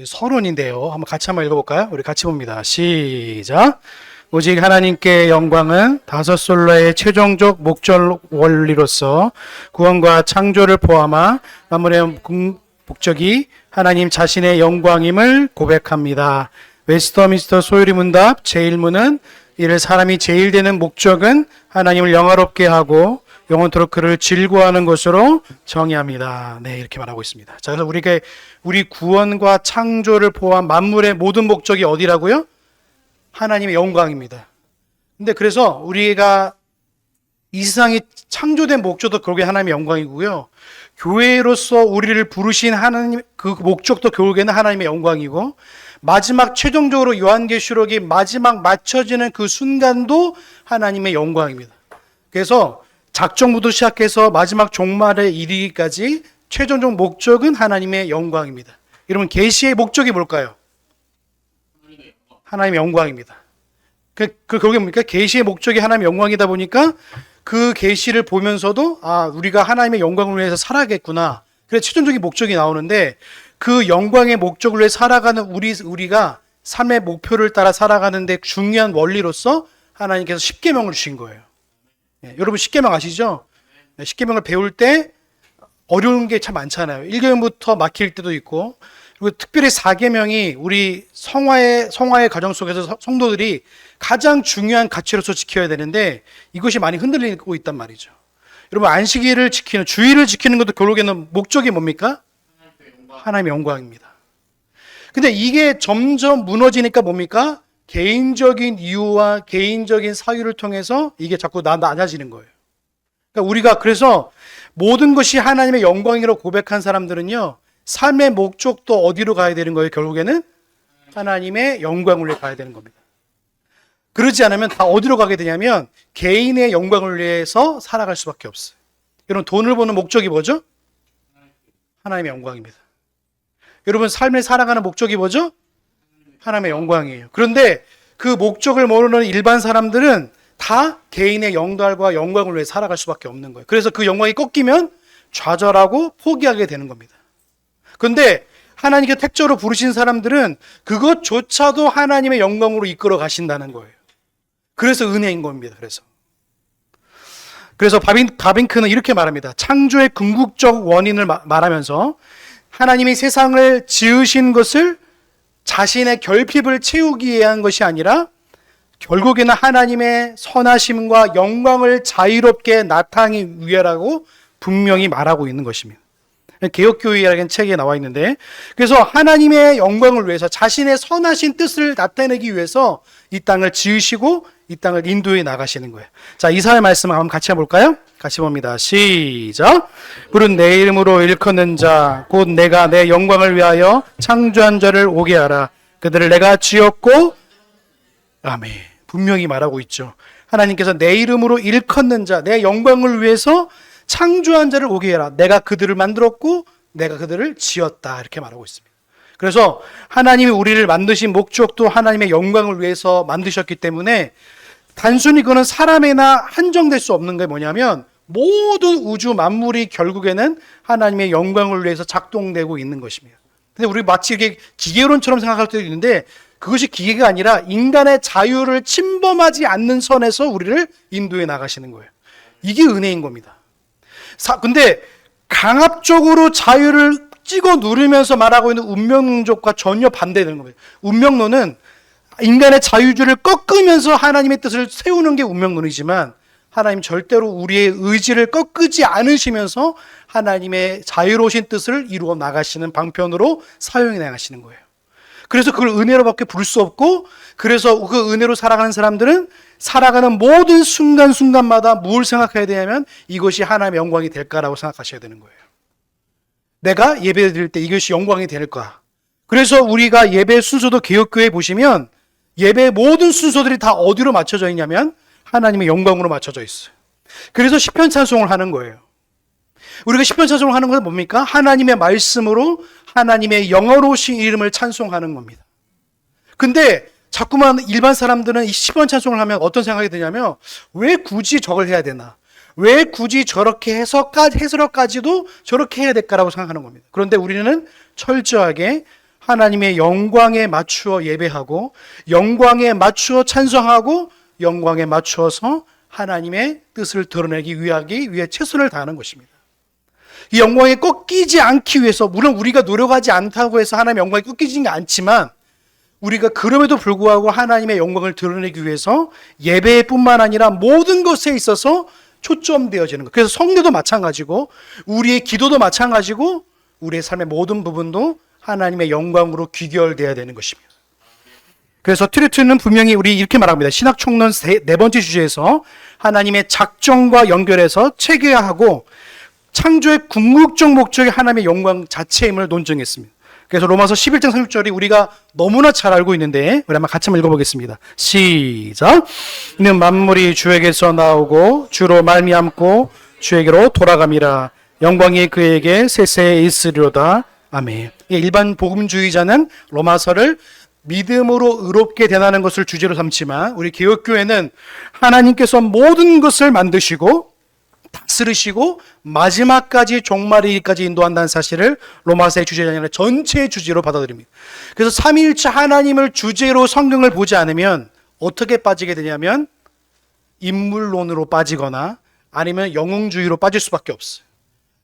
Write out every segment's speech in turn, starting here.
서론인데요. 한번 읽어볼까요? 우리 같이 봅니다. 시작. 오직 하나님께 영광은 다섯 솔라의 최종적 목적 원리로서 구원과 창조를 포함한 만물의 목적이 하나님 자신의 영광임을 고백합니다. 웨스터민스터 소요리 문답 제1문은 이를 사람이 제일 되는 목적은 하나님을 영화롭게 하고 영원토록 그를 즐거워하는 것으로 정의합니다. 네, 이렇게 말하고 있습니다. 자, 그래서 우리 구원과 창조를 포함한 만물의 모든 목적이 어디라고요? 하나님의 영광입니다. 근데 그래서 우리가 이 세상이 창조된 목적도 결국에 하나님의 영광이고요. 교회로서 우리를 부르신 하나님 그 목적도 결국에는 하나님의 영광이고, 마지막 최종적으로 요한계시록이 마지막 맞춰지는 그 순간도 하나님의 영광입니다. 그래서 작정부터 시작해서 마지막 종말에 이르기까지 최종적 목적은 하나님의 영광입니다. 여러분, 계시의 목적이 뭘까요? 하나님의 영광입니다. 그게 뭡니까? 계시의 목적이 하나님의 영광이다 보니까 그 계시를 보면서도 우리가 하나님의 영광을 위해서 살아야겠구나. 그래서 최종적인 목적이 나오는데, 그 영광의 목적을 위해 살아가는 우리가 삶의 목표를 따라 살아가는데 중요한 원리로서 하나님께서 십계명을 주신 거예요. 여러분, 십계명 아시죠? 십계명을 배울 때 어려운 게 참 많잖아요. 1계명부터 막힐 때도 있고, 그리고 특별히 4계명이 우리 성화의 가정 속에서 성도들이 가장 중요한 가치로서 지켜야 되는데, 이것이 많이 흔들리고 있단 말이죠. 여러분, 안식일을 지키는, 주일을 지키는 것도 결국에는 목적이 뭡니까? 하나님의 영광입니다. 근데 이게 점점 무너지니까 뭡니까? 개인적인 이유와 개인적인 사유를 통해서 이게 자꾸 낮아지는 거예요. 그러니까 우리가 그래서 모든 것이 하나님의 영광이라고 고백한 사람들은요, 삶의 목적도 어디로 가야 되는 거예요? 결국에는 하나님의 영광을 위해 가야 되는 겁니다. 그러지 않으면 다 어디로 가게 되냐면 개인의 영광을 위해서 살아갈 수밖에 없어요. 여러분, 돈을 버는 목적이 뭐죠? 하나님의 영광입니다. 여러분, 삶을 살아가는 목적이 뭐죠? 하나님의 영광이에요. 그런데 그 목적을 모르는 일반 사람들은 다 개인의 영달과 영광을 위해 살아갈 수밖에 없는 거예요. 그래서 그 영광이 꺾이면 좌절하고 포기하게 되는 겁니다. 그런데 하나님께 택조로 부르신 사람들은 그것조차도 하나님의 영광으로 이끌어 가신다는 거예요. 그래서 은혜인 겁니다. 그래서 바빙크는 이렇게 말합니다. 창조의 궁극적 원인을 말하면서 하나님이 세상을 지으신 것을 자신의 결핍을 채우기 위해 한 것이 아니라 결국에는 하나님의 선하심과 영광을 자유롭게 나타내기 위해라고 분명히 말하고 있는 것입니다. 개혁교회라는 책에 나와 있는데, 그래서 하나님의 영광을 위해서 자신의 선하신 뜻을 나타내기 위해서 이 땅을 지으시고 이 땅을 인도해 나가시는 거예요. 자, 이사야 말씀 한번 같이 해볼까요? 같이 봅니다. 시작. 물은 내 이름으로 일컫는 자, 곧 내가 내 영광을 위하여 창조한 자를 오게 하라. 그들을 내가 지었고, 아멘. 분명히 말하고 있죠. 하나님께서 내 이름으로 일컫는 자, 내 영광을 위해서 창조한 자를 오게 해라. 내가 그들을 만들었고 내가 그들을 지었다. 이렇게 말하고 있습니다. 그래서 하나님이 우리를 만드신 목적도 하나님의 영광을 위해서 만드셨기 때문에 단순히 그거는 사람에나 한정될 수 없는 게 뭐냐면 모든 우주 만물이 결국에는 하나님의 영광을 위해서 작동되고 있는 것입니다. 근데 우리 마치 이게 기계론처럼 생각할 때도 있는데, 그것이 기계가 아니라 인간의 자유를 침범하지 않는 선에서 우리를 인도해 나가시는 거예요. 이게 은혜인 겁니다. 근데 강압적으로 자유를 찍어 누르면서 말하고 있는 운명론적과 전혀 반대되는 겁니다. 운명론은 인간의 자유주의를 꺾으면서 하나님의 뜻을 세우는 게 운명론이지만, 하나님 절대로 우리의 의지를 꺾지 않으시면서 하나님의 자유로우신 뜻을 이루어 나가시는 방편으로 사용해 나가시는 거예요. 그래서 그걸 은혜로밖에 부를 수 없고, 그래서 그 은혜로 살아가는 사람들은 살아가는 모든 순간순간마다 뭘 생각해야 되냐면 이것이 하나님의 영광이 될까라고 생각하셔야 되는 거예를 내가 예배 드릴 때 이것이 영광이 될까? 그래서 우리가 예배 순서도 개혁교회 보시면 예배의 모든 순서들이 다 어디로 맞춰져 있냐면 하나님의 영광으로 맞춰져 있어요. 그래서 시편 찬송을 하는 거예요. 우리가 시편 찬송을 하는 것은 뭡니까? 하나님의 말씀으로 하나님의 영어로우신 이름을 찬송하는 겁니다. 근데 자꾸만 일반 사람들은 이 시편 찬송을 하면 어떤 생각이 드냐면, 왜 굳이 저걸 해야 되나? 왜 굳이 저렇게 해서까지도 저렇게 해야 될까라고 생각하는 겁니다. 그런데 우리는 철저하게 하나님의 영광에 맞추어 예배하고 영광에 맞추어 찬송하고 영광에 맞추어서 하나님의 뜻을 드러내기 위해 최선을 다하는 것입니다. 이 영광에 꺾이지 않기 위해서, 물론 우리가 노력하지 않다고 해서 하나님의 영광이 꺾이지는 않지만 우리가 그럼에도 불구하고 하나님의 영광을 드러내기 위해서 예배뿐만 아니라 모든 것에 있어서 초점되어지는 것. 그래서 성례도 마찬가지고 우리의 기도도 마찬가지고 우리의 삶의 모든 부분도 하나님의 영광으로 귀결되어야 되는 것입니다. 그래서 트리트는 분명히 우리 이렇게 말합니다. 신학총론 네 번째 주제에서 하나님의 작정과 연결해서 체계화하고 창조의 궁극적 목적이 하나님의 영광 자체임을 논증했습니다. 그래서 로마서 11장 36절이 우리가 너무나 잘 알고 있는데 우리 한번 같이 한번 읽어보겠습니다. 시작. 이는 만물이 주에게서 나오고 주로 말미암고 주에게로 돌아감이라. 영광이 그에게 세세에 있으리로다. 아멘. 일반 복음주의자는 로마서를 믿음으로 의롭게 되는 것을 주제로 삼지만 우리 개혁교회는 하나님께서 모든 것을 만드시고 다스리시고 마지막까지 종말이기까지 인도한다는 사실을 로마서의 주제가 아니라 전체의 주제로 받아들입니다. 그래서 삼위일체 하나님을 주제로 성경을 보지 않으면 어떻게 빠지게 되냐면 인물론으로 빠지거나 아니면 영웅주의로 빠질 수밖에 없어요.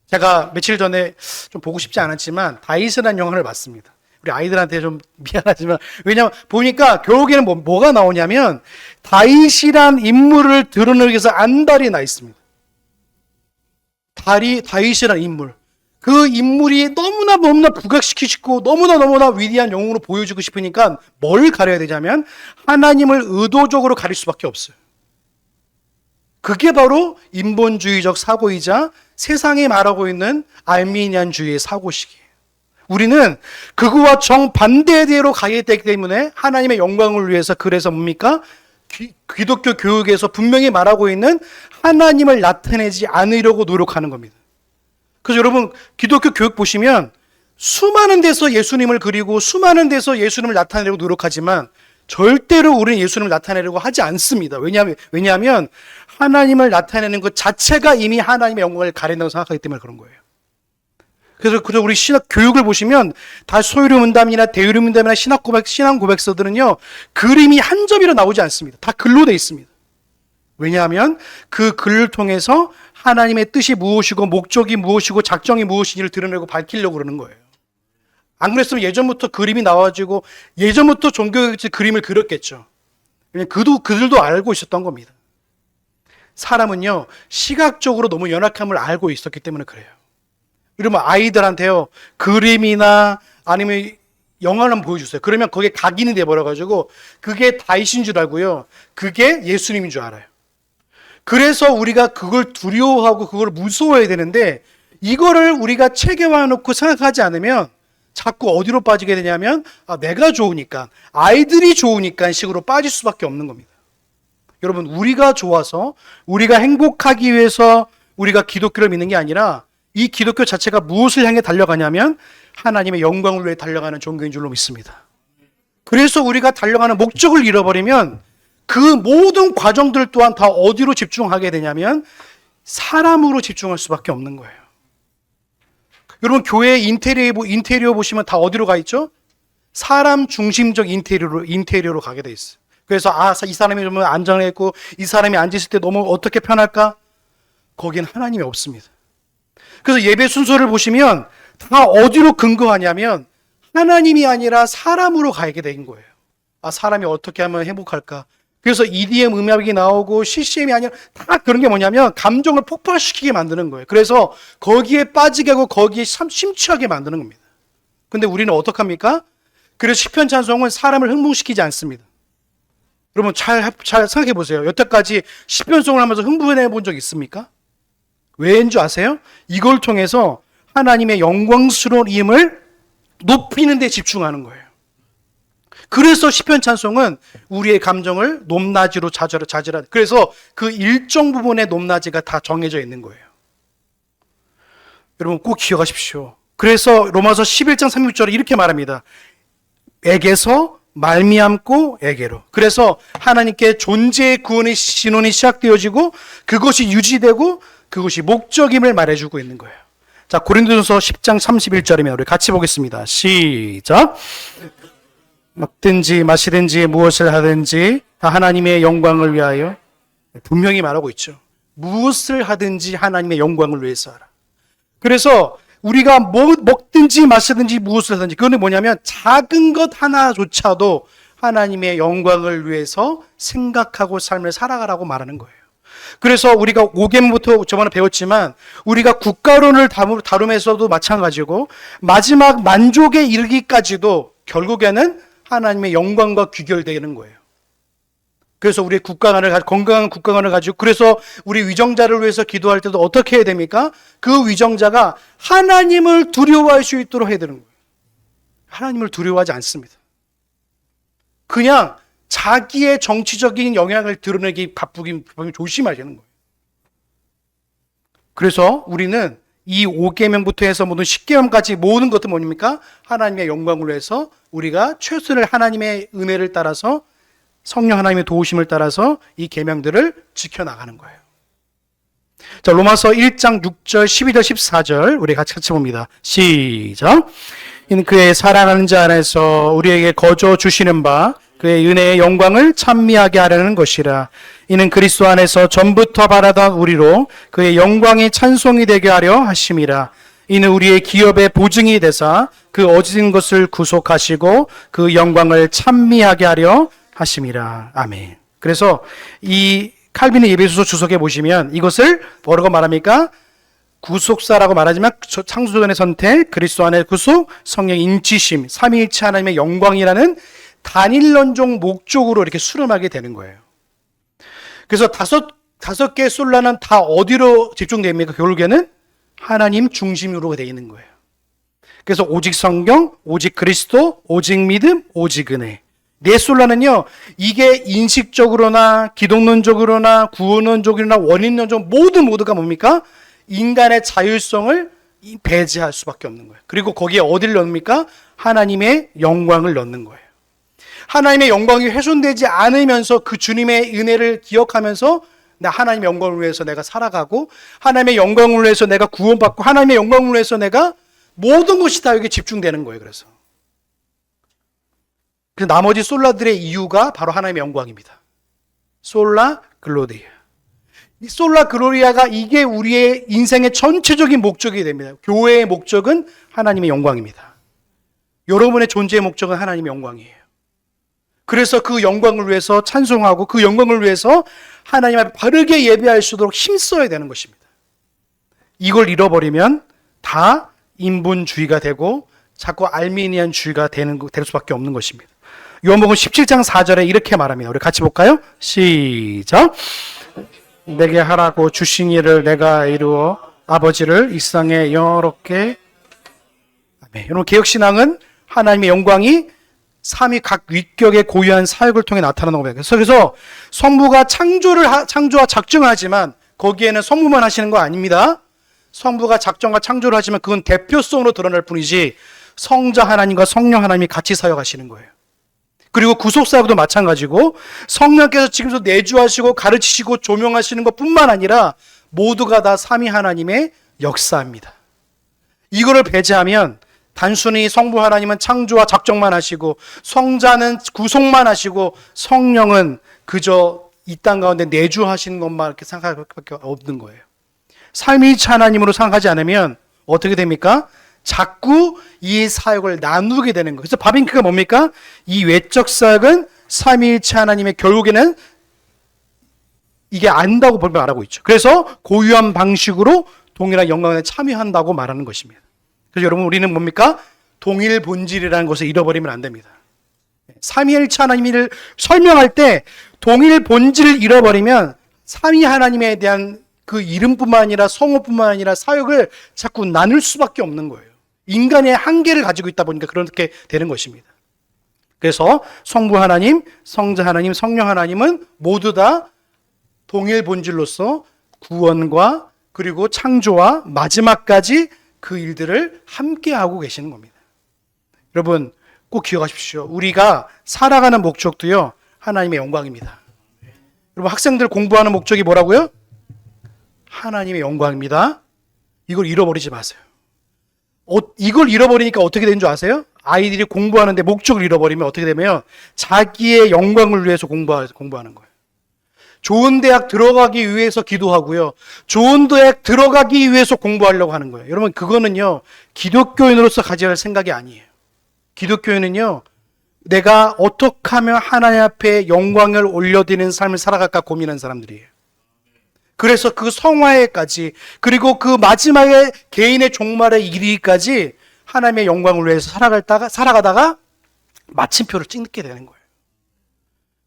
제가 며칠 전에 좀 보고 싶지 않았지만 다윗이라는 영화를 봤습니다. 우리 아이들한테 좀 미안하지만 왜냐하면 보니까 결국에는 뭐가 나오냐면 다윗이란 인물을 드러내기 위해서 안달이 나 있습니다. 다윗이라는 인물, 그 인물이 너무나 부각시키고 너무나 위대한 영웅으로 보여주고 싶으니까 뭘 가려야 되냐면 하나님을 의도적으로 가릴 수밖에 없어요. 그게 바로 인본주의적 사고이자 세상이 말하고 있는 알미니안주의의 사고식이에요. 우리는 그거와 정반대의 대로 가야 되기 때문에 하나님의 영광을 위해서, 그래서 뭡니까? 기독교 교육에서 분명히 말하고 있는 하나님을 나타내지 않으려고 노력하는 겁니다. 그래서 여러분 기독교 교육 보시면 수많은 데서 예수님을 그리고 수많은 데서 예수님을 나타내려고 노력하지만 절대로 우리는 예수님을 나타내려고 하지 않습니다. 왜냐하면 하나님을 나타내는 것 자체가 이미 하나님의 영광을 가린다고 생각하기 때문에 그런 거예요. 그래서 우리 신학 교육을 보시면 다 소유리 문답이나 대유리 문답이나 신앙 고백서들은요 그림이 한 점이로 나오지 않습니다. 다 글로 되어 있습니다. 왜냐하면 그 글을 통해서 하나님의 뜻이 무엇이고 목적이 무엇이고 작정이 무엇인지를 드러내고 밝히려고 그러는 거예요. 안 그랬으면 예전부터 그림이 나와가지고 예전부터 종교적 그림을 그렸겠죠. 왜냐하면 그들도 알고 있었던 겁니다. 사람은요 시각적으로 너무 연약함을 알고 있었기 때문에 그래요. 이러면 아이들한테요 그림이나 아니면 영화를 한번 보여주세요. 그러면 거기에 각인이 돼버려가지고 그게 다윗인 줄 알고요 그게 예수님인 줄 알아요. 그래서 우리가 그걸 두려워하고 그걸 무서워해야 되는데 이거를 우리가 체계화해놓고 생각하지 않으면 자꾸 어디로 빠지게 되냐면 내가 좋으니까 아이들이 좋으니까 식으로 빠질 수밖에 없는 겁니다. 여러분 우리가 좋아서 우리가 행복하기 위해서 우리가 기독교를 믿는 게 아니라 이 기독교 자체가 무엇을 향해 달려가냐면 하나님의 영광을 위해 달려가는 종교인 줄로 믿습니다. 그래서 우리가 달려가는 목적을 잃어버리면 그 모든 과정들 또한 다 어디로 집중하게 되냐면 사람으로 집중할 수밖에 없는 거예요. 여러분 교회 인테리어 보시면 다 어디로 가 있죠? 사람 중심적 인테리어로 가게 돼 있어요. 그래서 이 사람이 좀 안정했고 이 사람이 앉았을 때 너무 어떻게 편할까? 거긴 하나님이 없습니다. 그래서 예배 순서를 보시면 다 어디로 근거하냐면 하나님이 아니라 사람으로 가게 된 거예요. 사람이 어떻게 하면 행복할까? 그래서 EDM 음악이 나오고 CCM이 아니라 다 그런 게 뭐냐면 감정을 폭발시키게 만드는 거예요. 그래서 거기에 빠지게 하고 거기에 심취하게 만드는 겁니다. 근데 우리는 어떡합니까? 그래서 시편 찬송은 사람을 흥분시키지 않습니다. 여러분 잘 생각해 보세요. 여태까지 시편송을 하면서 흥분해 본 적 있습니까? 왜인 줄 아세요? 이걸 통해서 하나님의 영광스러운 이름을 높이는 데 집중하는 거예요. 그래서 시편 찬송은 우리의 감정을 높낮이로 자절하. 그래서 그 일정 부분의 높낮이가 다 정해져 있는 거예요. 여러분 꼭 기억하십시오. 그래서 로마서 11장 36절에 이렇게 말합니다. 에게서 말미암고 에게로. 그래서 하나님께 존재의 구원의 신혼이 시작되어지고 그것이 유지되고 그것이 목적임을 말해주고 있는 거예요. 자, 고린도전서 10장 31절이면 우리 같이 보겠습니다. 시작. 먹든지 마시든지 무엇을 하든지 다 하나님의 영광을 위하여, 분명히 말하고 있죠. 무엇을 하든지 하나님의 영광을 위해서 하라. 그래서 우리가 먹든지 마시든지 무엇을 하든지, 그거는 뭐냐면 작은 것 하나조차도 하나님의 영광을 위해서 생각하고 삶을 살아가라고 말하는 거예요. 그래서 우리가 5계명부터 저번에 배웠지만 우리가 국가론을 다루면서도 마찬가지고 마지막 만족에 이르기까지도 결국에는 하나님의 영광과 귀결되는 거예요. 그래서 우리의 건강한 국가관을 가지고, 그래서 우리 위정자를 위해서 기도할 때도 어떻게 해야 됩니까? 그 위정자가 하나님을 두려워할 수 있도록 해야 되는 거예요. 하나님을 두려워하지 않습니다. 그냥 자기의 정치적인 영향을 드러내기 바쁘기 조심해야 되는 거예요. 그래서 우리는 이 5계명부터 해서 모든 10계명까지 모든 것도 뭡니까? 하나님의 영광을 위해서 우리가 최선을, 하나님의 은혜를 따라서, 성령 하나님의 도우심을 따라서 이 계명들을 지켜나가는 거예요. 자, 로마서 1장 6절, 12절, 14절 우리 같이 봅니다. 시작. 이는 그의 사랑하는 자 안에서 우리에게 거저 주시는 바 그의 은혜의 영광을 찬미하게 하려는 것이라. 이는 그리스도 안에서 전부터 바라던 우리로 그의 영광이 찬송이 되게 하려 하심이라. 이는 우리의 기업의 보증이 되사 그 얻은 것을 구속하시고 그 영광을 찬미하게 하려 하심이라. 아멘. 그래서 이 칼빈의 예배소서 주석에 보시면 이것을 뭐라고 말합니까? 구속사라고 말하지만 창조전의 선택, 그리스도 안의 구속, 성령의 인치심, 삼위일체 하나님의 영광이라는 단일론종 목적으로 이렇게 수렴하게 되는 거예요. 그래서 다섯 개의 솔라는 다 어디로 집중됩니까? 결국에는 하나님 중심으로 되어 있는 거예요. 그래서 오직 성경, 오직 그리스도, 오직 믿음, 오직 은혜. 네 솔라는요, 이게 인식적으로나 기독론적으로나 구원론적으로나 원인론적 모두가 뭡니까? 인간의 자율성을 배제할 수밖에 없는 거예요. 그리고 거기에 어디를 넣습니까? 하나님의 영광을 넣는 거예요. 하나님의 영광이 훼손되지 않으면서 그 주님의 은혜를 기억하면서 나 하나님의 영광을 위해서 내가 살아가고, 하나님의 영광을 위해서 내가 구원받고, 하나님의 영광을 위해서 내가 모든 것이 다 여기에 집중되는 거예요. 그래서 나머지 솔라들의 이유가 바로 하나님의 영광입니다. 솔라 글로리아. 이 솔라 글로리아가 이게 우리의 인생의 전체적인 목적이 됩니다. 교회의 목적은 하나님의 영광입니다. 여러분의 존재의 목적은 하나님의 영광이에요. 그래서 그 영광을 위해서 찬송하고 그 영광을 위해서 하나님 앞에 바르게 예배할 수 있도록 힘써야 되는 것입니다. 이걸 잃어버리면 다 인본주의가 되고 자꾸 알미니안주의가 될 수밖에 없는 것입니다. 요한복음 17장 4절에 이렇게 말합니다. 우리 같이 볼까요? 시작. 내게 하라고 주신 일을 내가 이루어 아버지를 이 세상에 영화롭게. 아멘. 여러분, 개혁신앙은 하나님의 영광이 삼위 각 위격의 고유한 사역을 통해 나타나는 겁니다. 그래서 성부가 창조와 작정을 하지만 거기에는 성부만 하시는 거 아닙니다. 성부가 작정과 창조를 하지만 그건 대표성으로 드러날 뿐이지 성자 하나님과 성령 하나님이 같이 사역하시는 거예요. 그리고 구속사역도 마찬가지고 성령께서 지금도 내주하시고 가르치시고 조명하시는 것뿐만 아니라 모두가 다 삼위 하나님의 역사입니다. 이거를 배제하면 단순히 성부 하나님은 창조와 작정만 하시고 성자는 구속만 하시고 성령은 그저 이 땅 가운데 내주하시는 것만 이렇게 생각할 수밖에 없는 거예요. 삼위일체 하나님으로 생각하지 않으면 어떻게 됩니까? 자꾸 이 사역을 나누게 되는 거예요. 그래서 바빙크가 뭡니까? 이 외적 사역은 삼위일체 하나님의 결국에는 이게 안다고 말하고 있죠. 그래서 고유한 방식으로 동일한 영광에 참여한다고 말하는 것입니다. 그래서 여러분, 우리는 뭡니까? 동일 본질이라는 것을 잃어버리면 안 됩니다. 삼위일체 하나님을 설명할 때 동일 본질을 잃어버리면 삼위 하나님에 대한 그 이름뿐만 아니라 성호뿐만 아니라 사역을 자꾸 나눌 수밖에 없는 거예요. 인간의 한계를 가지고 있다 보니까 그렇게 되는 것입니다. 그래서 성부 하나님, 성자 하나님, 성령 하나님은 모두 다 동일 본질로서 구원과 그리고 창조와 마지막까지 그 일들을 함께 하고 계시는 겁니다. 여러분, 꼭 기억하십시오. 우리가 살아가는 목적도요, 하나님의 영광입니다. 여러분, 학생들 공부하는 목적이 뭐라고요? 하나님의 영광입니다. 이걸 잃어버리지 마세요. 이걸 잃어버리니까 어떻게 되는 줄 아세요? 아이들이 공부하는데 목적을 잃어버리면 어떻게 되면 자기의 영광을 위해서 공부하는 거예요. 좋은 대학 들어가기 위해서 기도하고요. 좋은 대학 들어가기 위해서 공부하려고 하는 거예요. 여러분, 그거는요, 기독교인으로서 가져야 할 생각이 아니에요. 기독교인은요, 내가 어떻게 하면 하나님 앞에 영광을 올려드리는 삶을 살아갈까 고민하는 사람들이에요. 그래서 그 성화에까지, 그리고 그 마지막에 개인의 종말에 이르기까지 하나님의 영광을 위해서 살아가다가 마침표를 찍게 되는 거예요.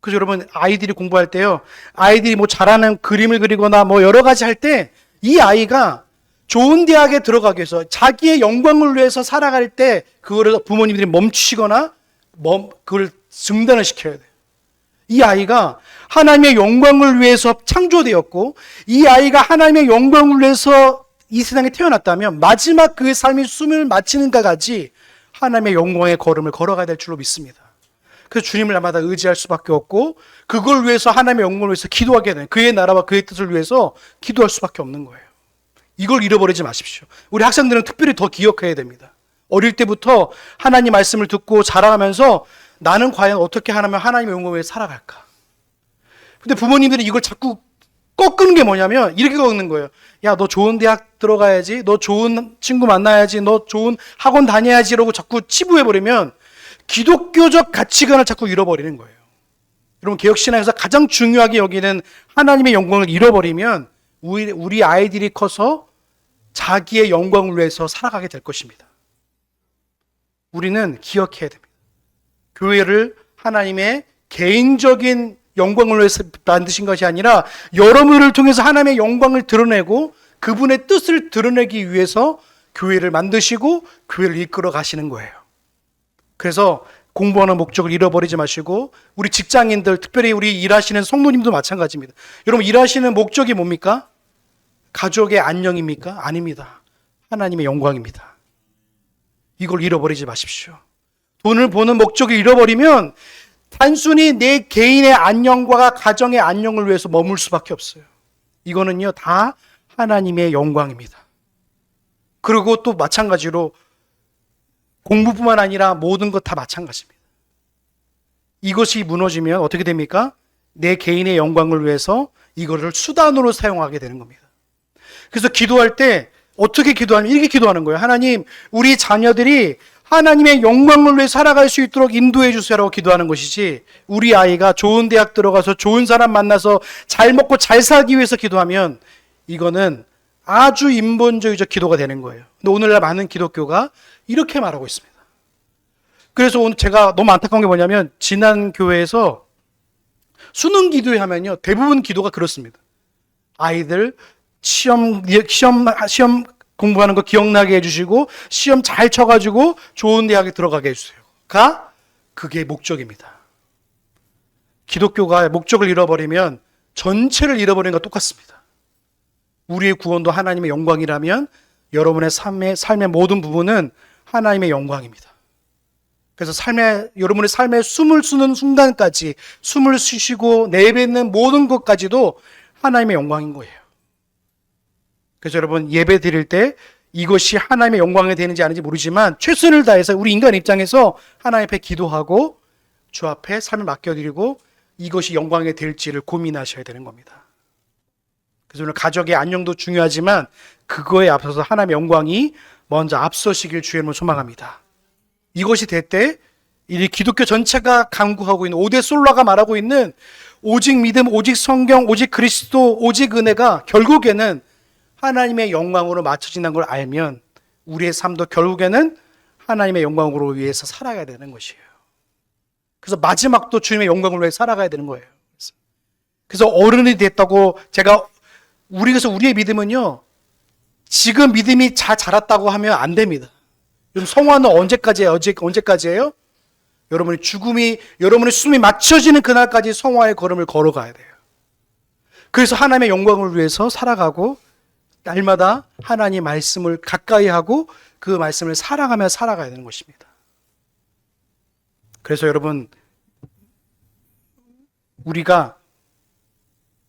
그래서 여러분, 아이들이 공부할 때요, 아이들이 뭐 잘하는 그림을 그리거나 뭐 여러 가지 할 때 이 아이가 좋은 대학에 들어가기 위해서 자기의 영광을 위해서 살아갈 때 그거를 부모님들이 멈추시거나 그걸 중단을 시켜야 돼요. 이 아이가 하나님의 영광을 위해서 창조되었고 이 아이가 하나님의 영광을 위해서 이 세상에 태어났다면 마지막 그의 삶이 숨을 마치는 까지 하나님의 영광의 걸음을 걸어가야 될 줄로 믿습니다. 그래서 주님을 날마다 의지할 수밖에 없고 그걸 위해서 하나님의 영광을 위해서 기도하게 되는, 그의 나라와 그의 뜻을 위해서 기도할 수밖에 없는 거예요. 이걸 잃어버리지 마십시오. 우리 학생들은 특별히 더 기억해야 됩니다. 어릴 때부터 하나님 말씀을 듣고 자라가면서 나는 과연 어떻게 하면 하나님의 영광을 위해 살아갈까? 근데 부모님들이 이걸 자꾸 꺾는 게 뭐냐면 이렇게 꺾는 거예요. 야, 너 좋은 대학 들어가야지, 너 좋은 친구 만나야지, 너 좋은 학원 다녀야지 이러고 자꾸 치부해버리면 기독교적 가치관을 자꾸 잃어버리는 거예요. 여러분, 개혁신앙에서 가장 중요하게 여기는 하나님의 영광을 잃어버리면 우리 아이들이 커서 자기의 영광을 위해서 살아가게 될 것입니다. 우리는 기억해야 됩니다. 교회를 하나님의 개인적인 영광을 위해서 만드신 것이 아니라 여러분을 통해서 하나님의 영광을 드러내고 그분의 뜻을 드러내기 위해서 교회를 만드시고 교회를 이끌어 가시는 거예요. 그래서 공부하는 목적을 잃어버리지 마시고 우리 직장인들, 특별히 우리 일하시는 성도님도 마찬가지입니다. 여러분, 일하시는 목적이 뭡니까? 가족의 안녕입니까? 아닙니다. 하나님의 영광입니다. 이걸 잃어버리지 마십시오. 돈을 버는 목적을 잃어버리면 단순히 내 개인의 안녕과 가정의 안녕을 위해서 머물 수밖에 없어요. 이거는요, 다 하나님의 영광입니다. 그리고 또 마찬가지로 공부뿐만 아니라 모든 것 다 마찬가지입니다. 이것이 무너지면 어떻게 됩니까? 내 개인의 영광을 위해서 이거를 수단으로 사용하게 되는 겁니다. 그래서 기도할 때 어떻게 기도하면 이렇게 기도하는 거예요. 하나님, 우리 자녀들이 하나님의 영광을 위해 살아갈 수 있도록 인도해 주세요라고 기도하는 것이지, 우리 아이가 좋은 대학 들어가서 좋은 사람 만나서 잘 먹고 잘 살기 위해서 기도하면 이거는 아주 인본주의적 기도가 되는 거예요. 근데 오늘날 많은 기독교가 이렇게 말하고 있습니다. 그래서 오늘 제가 너무 안타까운 게 뭐냐면 지난 교회에서 수능 기도회 하면요, 대부분 기도가 그렇습니다. 아이들 시험 공부하는 거 기억나게 해주시고 시험 잘 쳐가지고 좋은 대학에 들어가게 해주세요. 그게 목적입니다. 기독교가 목적을 잃어버리면 전체를 잃어버리는 것과 똑같습니다. 우리의 구원도 하나님의 영광이라면 여러분의 삶의 모든 부분은 하나님의 영광입니다. 그래서 여러분의 삶에 숨을 쉬는 순간까지, 숨을 쉬시고 내뱉는 모든 것까지도 하나님의 영광인 거예요. 그래서 여러분, 예배 드릴 때 이것이 하나님의 영광이 되는지 아닌지 모르지만 최선을 다해서 우리 인간 입장에서 하나님 앞에 기도하고 주 앞에 삶을 맡겨드리고 이것이 영광이 될지를 고민하셔야 되는 겁니다. 그래서 오늘 가족의 안녕도 중요하지만 그거에 앞서서 하나님의 영광이 먼저 앞서시길 주의 이름으로 소망합니다. 이것이 될 때 이 기독교 전체가 강구하고 있는 5대 솔라가 말하고 있는 오직 믿음, 오직 성경, 오직 그리스도, 오직 은혜가 결국에는 하나님의 영광으로 맞춰진다는 걸 알면 우리의 삶도 결국에는 하나님의 영광으로 위해서 살아가야 되는 것이에요. 그래서 마지막도 주님의 영광을 위해 살아가야 되는 거예요. 그래서 어른이 됐다고 그래서 우리의 믿음은요, 지금 믿음이 자랐다고 하면 안 됩니다. 그럼 성화는 언제까지예요? 여러분의 숨이 맞춰지는 그날까지 성화의 걸음을 걸어가야 돼요. 그래서 하나님의 영광을 위해서 살아가고 날마다 하나님 말씀을 가까이 하고 그 말씀을 사랑하며 살아가야 되는 것입니다. 그래서 여러분, 우리가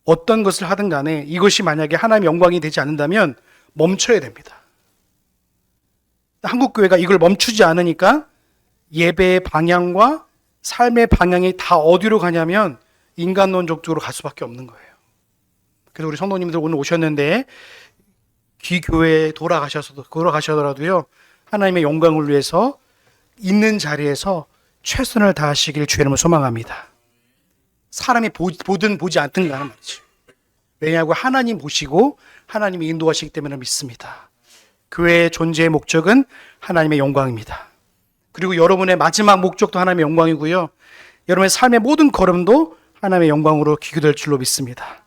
어떤 것을 하든 간에 이것이 만약에 하나님의 영광이 되지 않는다면 멈춰야 됩니다. 한국 교회가 이걸 멈추지 않으니까 예배의 방향과 삶의 방향이 다 어디로 가냐면 인간론적 쪽으로 갈 수밖에 없는 거예요. 그래서 우리 성도님들 오늘 오셨는데 귀교회에 돌아가셔더라도요, 하나님의 영광을 위해서 있는 자리에서 최선을 다하시길 주의 이름으로 소망합니다. 사람이 보든 보지 않든 간에 말이죠. 왜냐하고 하나님 보시고 하나님이 인도하시기 때문에 믿습니다. 교회의 존재의 목적은 하나님의 영광입니다. 그리고 여러분의 마지막 목적도 하나님의 영광이고요, 여러분의 삶의 모든 걸음도 하나님의 영광으로 기교될 줄로 믿습니다.